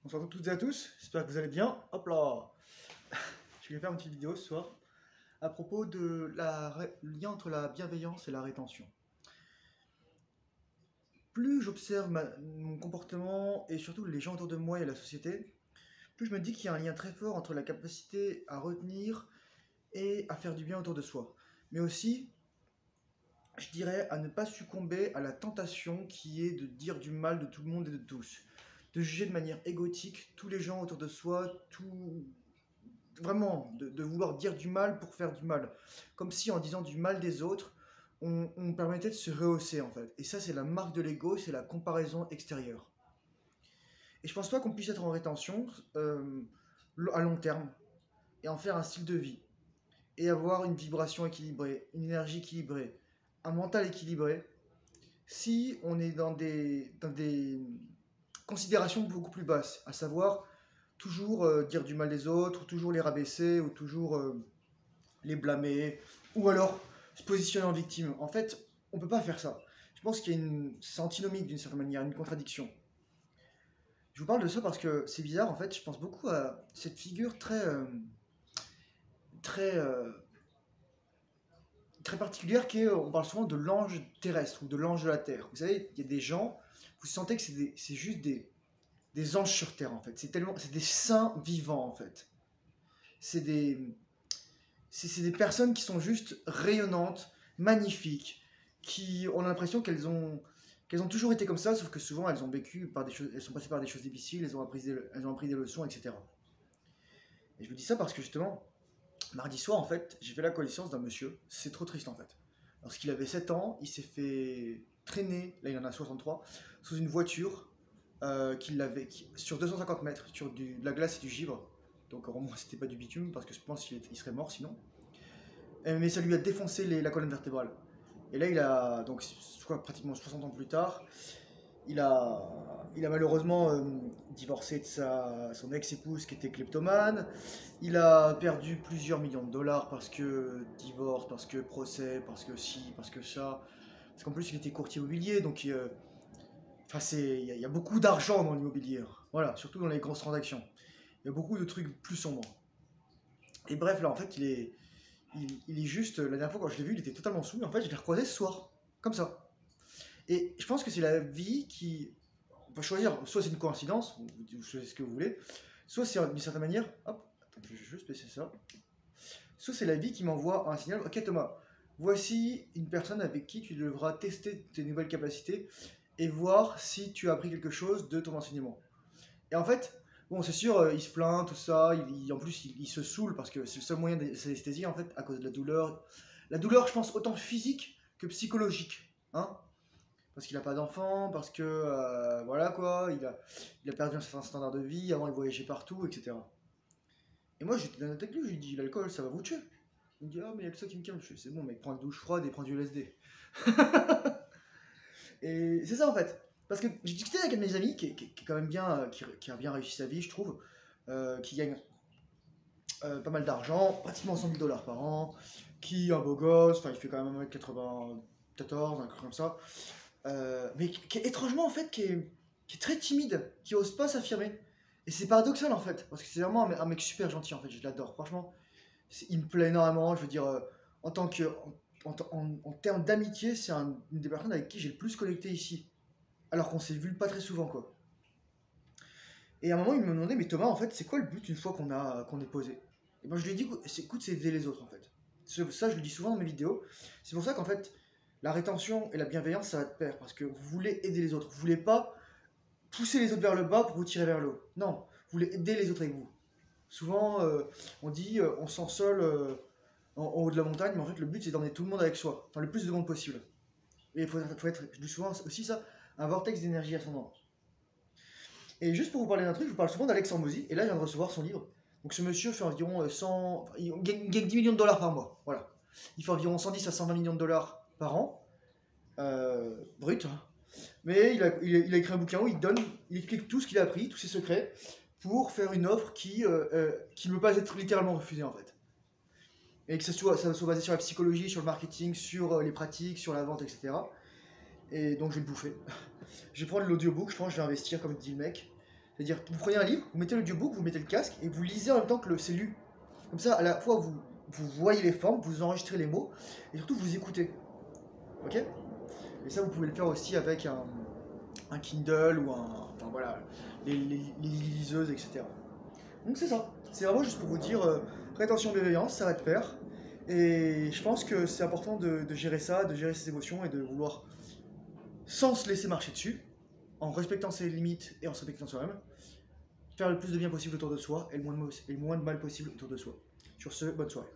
Bonsoir à toutes et à tous, j'espère que vous allez bien. Hop là. Je vais faire une petite vidéo ce soir à propos de le lien entre la bienveillance et la rétention. Plus j'observe mon comportement et surtout les gens autour de moi et la société, plus je me dis qu'il y a un lien très fort entre la capacité à retenir et à faire du bien autour de soi. Mais aussi, je dirais, à ne pas succomber à la tentation qui est de dire du mal de tout le monde et de tous. De juger de manière égotique tous les gens autour de soi, vraiment, de vouloir dire du mal pour faire du mal. Comme si en disant du mal des autres, on permettait de se rehausser en fait. Et ça, c'est la marque de l'ego, c'est la comparaison extérieure. Et je pense pas qu'on puisse être en rétention à long terme et en faire un style de vie. Et avoir une vibration équilibrée, une énergie équilibrée, un mental équilibré, si on est dans des considérations beaucoup plus basses, à savoir toujours dire du mal des autres, ou toujours les rabaisser, ou toujours les blâmer, ou alors se positionner en victime. En fait, on peut pas faire ça. Je pense qu'il y a c'est antinomique d'une certaine manière, une contradiction. Je vous parle de ça parce que c'est bizarre, en fait, je pense beaucoup à cette figure très, très particulière qui est, on parle souvent de l'ange terrestre ou de l'ange de la terre. Vous savez, il y a des gens, vous sentez que c'est juste des anges sur terre, en fait. C'est des saints vivants, en fait. C'est des, c'est des personnes qui sont juste rayonnantes, magnifiques, qui ont l'impression qu'elles ont toujours été comme ça, sauf que souvent elles ont vécu par des choses, elles sont passées par des choses difficiles, elles ont appris des leçons, etc. Et je vous dis ça parce que justement, mardi soir, en fait, j'ai fait la connaissance d'un monsieur, c'est trop triste en fait. Lorsqu'il avait 7 ans, il s'est fait traîner, là il en a 63, sous une voiture sur 250 mètres, sur de la glace et du givre. Donc au moins c'était pas du bitume, parce que je pense qu'il serait mort sinon. Mais ça lui a défoncé la colonne vertébrale. Et là, il a, donc, je crois, pratiquement 60 ans plus tard, il a malheureusement divorcé de son ex-épouse qui était kleptomane. Il a perdu plusieurs millions de dollars parce que divorce, parce que procès, parce que ci, parce que ça. Parce qu'en plus, il était courtier immobilier, donc il y a beaucoup d'argent dans l'immobilier. Voilà, surtout dans les grosses transactions. Il y a beaucoup de trucs plus sombres. Et bref, là, en fait, il est juste, la dernière fois quand je l'ai vu, il était totalement saoul. En fait, je l'ai recroisé ce soir, comme ça. Et je pense que c'est la vie qui. On peut choisir, soit c'est une coïncidence, vous choisissez ce que vous voulez, soit c'est d'une certaine manière. Hop, attends, je vais juste baisser ça. Soit c'est la vie qui m'envoie un signal. Ok, Thomas, voici une personne avec qui tu devras tester tes nouvelles capacités et voir si tu as appris quelque chose de ton enseignement. Et en fait, bon, c'est sûr, il se plaint, tout ça, en plus, il se saoule parce que c'est le seul moyen de s'anesthésier, en fait, à cause de la douleur. La douleur, je pense, autant physique que psychologique, hein, parce qu'il n'a pas d'enfant, parce que, voilà quoi, il a perdu un certain standard de vie, avant il voyageait partout, etc. Et moi, j'étais honnête avec lui, je lui dis, l'alcool, ça va vous tuer. Il me dit, ah, mais il y a que ça qui me calme. Je fais, c'est bon, mec, prends une douche froide et prends du LSD. Et c'est ça, en fait. Parce que j'ai discuté avec un de mes amis qui est quand même bien, qui a bien réussi sa vie, je trouve, qui gagne pas mal d'argent, pratiquement 100 000 dollars par an, qui est un beau gosse, enfin il fait quand même 1m94, un truc comme ça, mais qui est étrangement en fait, qui est très timide, qui ose pas s'affirmer. Et c'est paradoxal en fait, parce que c'est vraiment un mec super gentil en fait, je l'adore, franchement. Il me plaît énormément, je veux dire, en tant que. En termes d'amitié, c'est une des personnes avec qui j'ai le plus connecté ici. Alors qu'on s'est vu pas très souvent quoi. Et à un moment, il me demandait, mais Thomas, en fait, c'est quoi le but une fois qu'on est posé? Et moi, je lui ai dit, écoute, c'est aider les autres, en fait. Ça, je le dis souvent dans mes vidéos. C'est pour ça qu'en fait, la rétention et la bienveillance, ça va de pair. Parce que vous voulez aider les autres. Vous voulez pas pousser les autres vers le bas pour vous tirer vers le haut. Non, vous voulez aider les autres avec vous. Souvent, on dit, on se sent seul en haut de la montagne, mais en fait, le but, c'est d'emmener tout le monde avec soi. Enfin, le plus de monde possible. Et il faut être, je dis souvent aussi ça, un vortex d'énergie ascendante. Et juste pour vous parler d'un truc, je vous parle souvent d'Alex Hormozy, et là, il vient de recevoir son livre. Donc ce monsieur fait environ 100. Il gagne 10 millions de dollars par mois. Voilà. Il fait environ 110 à 120 millions de dollars par an. Brut. Hein. Mais il a écrit un bouquin où il explique tout ce qu'il a appris, tous ses secrets, pour faire une offre qui ne peut pas être littéralement refusée en fait. Et que ça soit basé sur la psychologie, sur le marketing, sur les pratiques, sur la vente, etc. Et donc je vais le bouffer. Je vais prendre l'audiobook, je pense que je vais investir comme dit le mec. C'est-à-dire, vous prenez un livre, vous mettez l'audiobook, vous mettez le casque, et vous lisez en même temps que c'est lu. Comme ça, à la fois, vous voyez les formes, vous enregistrez les mots, et surtout, vous écoutez. Ok? Et ça, vous pouvez le faire aussi avec un Kindle ou un... Enfin voilà, les liseuses, etc. Donc c'est ça. C'est vraiment juste pour vous dire, prétention bienveillance, ça va te faire. Et je pense que c'est important de gérer ça, de gérer ses émotions et de vouloir, sans se laisser marcher dessus, en respectant ses limites et en se respectant soi-même, faire le plus de bien possible autour de soi et le moins de mal possible autour de soi. Sur ce, bonne soirée.